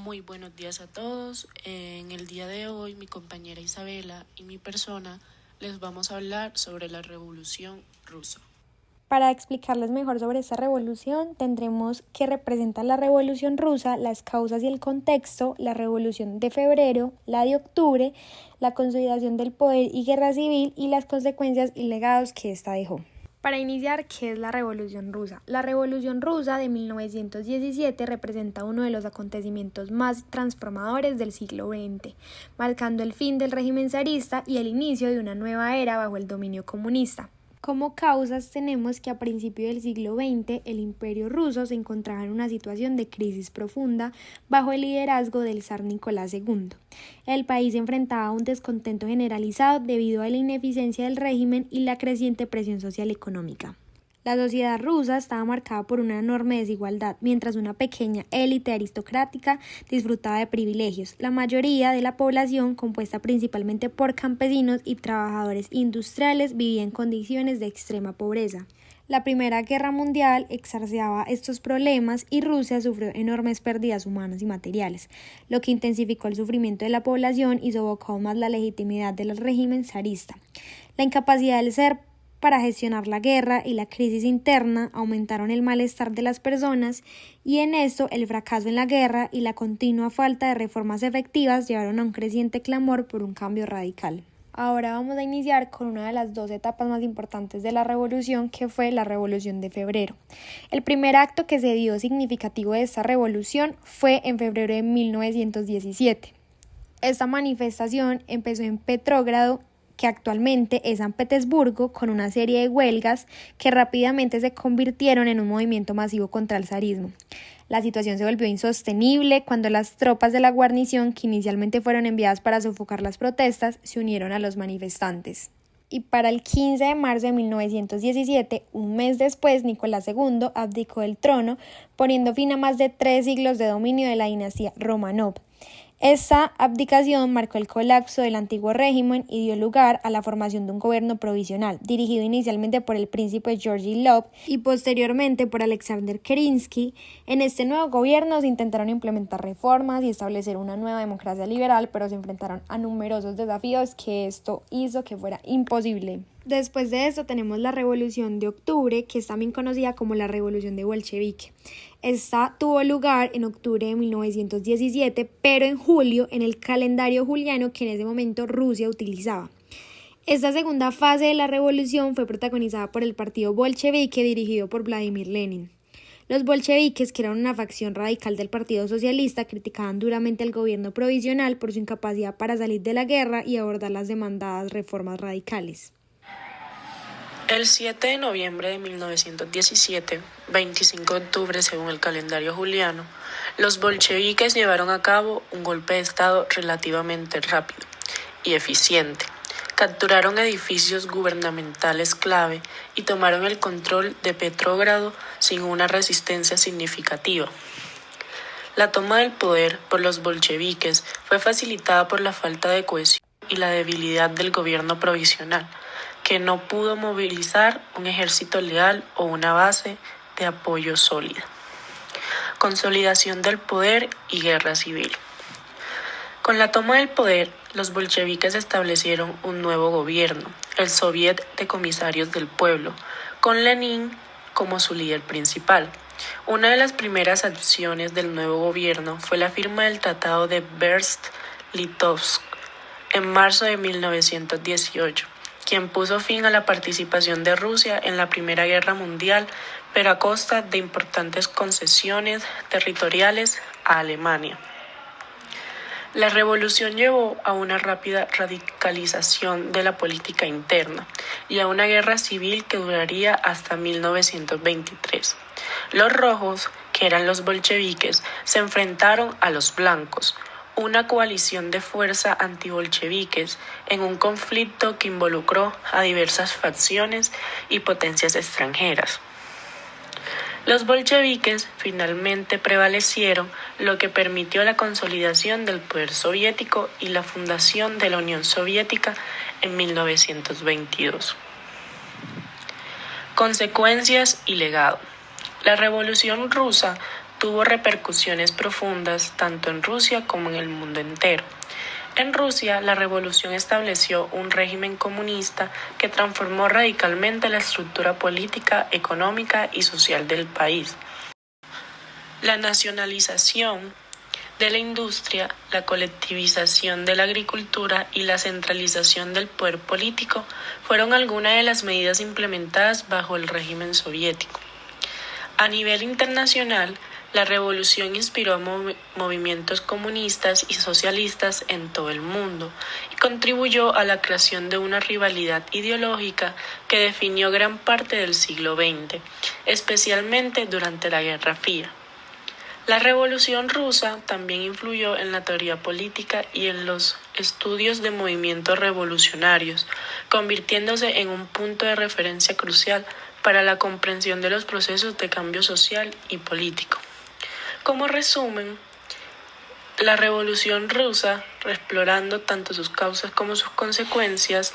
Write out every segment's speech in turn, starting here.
Muy buenos días a todos. En el día de hoy, mi compañera Isabela y mi persona les vamos a hablar sobre la Revolución Rusa. Para explicarles mejor sobre esta revolución, tendremos qué representa la Revolución Rusa, las causas y el contexto, la Revolución de Febrero, la de Octubre, la consolidación del poder y guerra civil y las consecuencias y legados que ésta dejó. Para iniciar, ¿qué es la Revolución Rusa? La Revolución Rusa de 1917 representa uno de los acontecimientos más transformadores del siglo XX, marcando el fin del régimen zarista y el inicio de una nueva era bajo el dominio comunista. Como causas tenemos que a principios del siglo XX el Imperio ruso se encontraba en una situación de crisis profunda bajo el liderazgo del zar Nicolás II. El país se enfrentaba a un descontento generalizado debido a la ineficiencia del régimen y la creciente presión social y económica. La sociedad rusa estaba marcada por una enorme desigualdad, mientras una pequeña élite aristocrática disfrutaba de privilegios. La mayoría de la población, compuesta principalmente por campesinos y trabajadores industriales, vivía en condiciones de extrema pobreza. La Primera Guerra Mundial exacerbaba estos problemas y Rusia sufrió enormes pérdidas humanas y materiales, lo que intensificó el sufrimiento de la población y sofocó aún más la legitimidad del régimen zarista. La incapacidad del zar para gestionar la guerra y la crisis interna aumentaron el malestar de las personas y en esto el fracaso en la guerra y la continua falta de reformas efectivas llevaron a un creciente clamor por un cambio radical. Ahora vamos a iniciar con una de las dos etapas más importantes de la revolución, que fue la Revolución de Febrero. El primer acto que se dio significativo de esta revolución fue en febrero de 1917. Esta manifestación empezó en Petrógrado, que actualmente es San Petersburgo, con una serie de huelgas que rápidamente se convirtieron en un movimiento masivo contra el zarismo. La situación se volvió insostenible cuando las tropas de la guarnición, que inicialmente fueron enviadas para sofocar las protestas, se unieron a los manifestantes. Y para el 15 de marzo de 1917, un mes después, Nicolás II abdicó del trono, poniendo fin a más de 3 siglos de dominio de la dinastía Románov. Esta abdicación marcó el colapso del antiguo régimen y dio lugar a la formación de un gobierno provisional, dirigido inicialmente por el príncipe Georgy Lvov y posteriormente por Alexander Kerensky. En este nuevo gobierno se intentaron implementar reformas y establecer una nueva democracia liberal, pero se enfrentaron a numerosos desafíos que esto hizo que fuera imposible. Después de esto tenemos la Revolución de Octubre, que es también conocida como la Revolución de Bolchevique. Esta tuvo lugar en octubre de 1917, pero en julio, en el calendario juliano que en ese momento Rusia utilizaba. Esta segunda fase de la revolución fue protagonizada por el partido bolchevique dirigido por Vladimir Lenin. Los bolcheviques, que eran una facción radical del Partido Socialista, criticaban duramente al gobierno provisional por su incapacidad para salir de la guerra y abordar las demandadas reformas radicales. El 7 de noviembre de 1917, 25 de octubre según el calendario juliano, los bolcheviques llevaron a cabo un golpe de estado relativamente rápido y eficiente. Capturaron edificios gubernamentales clave y tomaron el control de Petrógrado sin una resistencia significativa. La toma del poder por los bolcheviques fue facilitada por la falta de cohesión y la debilidad del gobierno provisional, que no pudo movilizar un ejército leal o una base de apoyo sólida. Consolidación del poder y guerra civil. Con la toma del poder, los bolcheviques establecieron un nuevo gobierno, el Soviet de Comisarios del Pueblo, con Lenin como su líder principal. Una de las primeras acciones del nuevo gobierno fue la firma del Tratado de Brest-Litovsk en marzo de 1918. Quien puso fin a la participación de Rusia en la Primera Guerra Mundial, pero a costa de importantes concesiones territoriales a Alemania. La revolución llevó a una rápida radicalización de la política interna y a una guerra civil que duraría hasta 1923. Los rojos, que eran los bolcheviques, se enfrentaron a los blancos, una coalición de fuerzas antibolcheviques, en un conflicto que involucró a diversas facciones y potencias extranjeras. Los bolcheviques finalmente prevalecieron, lo que permitió la consolidación del poder soviético y la fundación de la Unión Soviética en 1922. Consecuencias y legado. La Revolución Rusa tuvo repercusiones profundas tanto en Rusia como en el mundo entero. En Rusia, la revolución estableció un régimen comunista que transformó radicalmente la estructura política, económica y social del país. La nacionalización de la industria, la colectivización de la agricultura y la centralización del poder político fueron algunas de las medidas implementadas bajo el régimen soviético. A nivel internacional, la revolución inspiró a movimientos comunistas y socialistas en todo el mundo y contribuyó a la creación de una rivalidad ideológica que definió gran parte del siglo XX, especialmente durante la Guerra Fría. La Revolución Rusa también influyó en la teoría política y en los estudios de movimientos revolucionarios, convirtiéndose en un punto de referencia crucial para la comprensión de los procesos de cambio social y político. Como resumen, la Revolución Rusa, explorando tanto sus causas como sus consecuencias,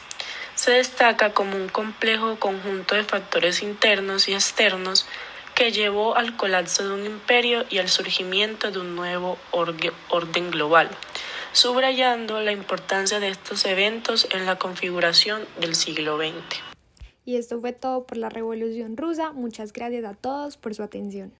se destaca como un complejo conjunto de factores internos y externos que llevó al colapso de un imperio y al surgimiento de un nuevo orden global, subrayando la importancia de estos eventos en la configuración del siglo XX. Y esto fue todo por la Revolución Rusa. Muchas gracias a todos por su atención.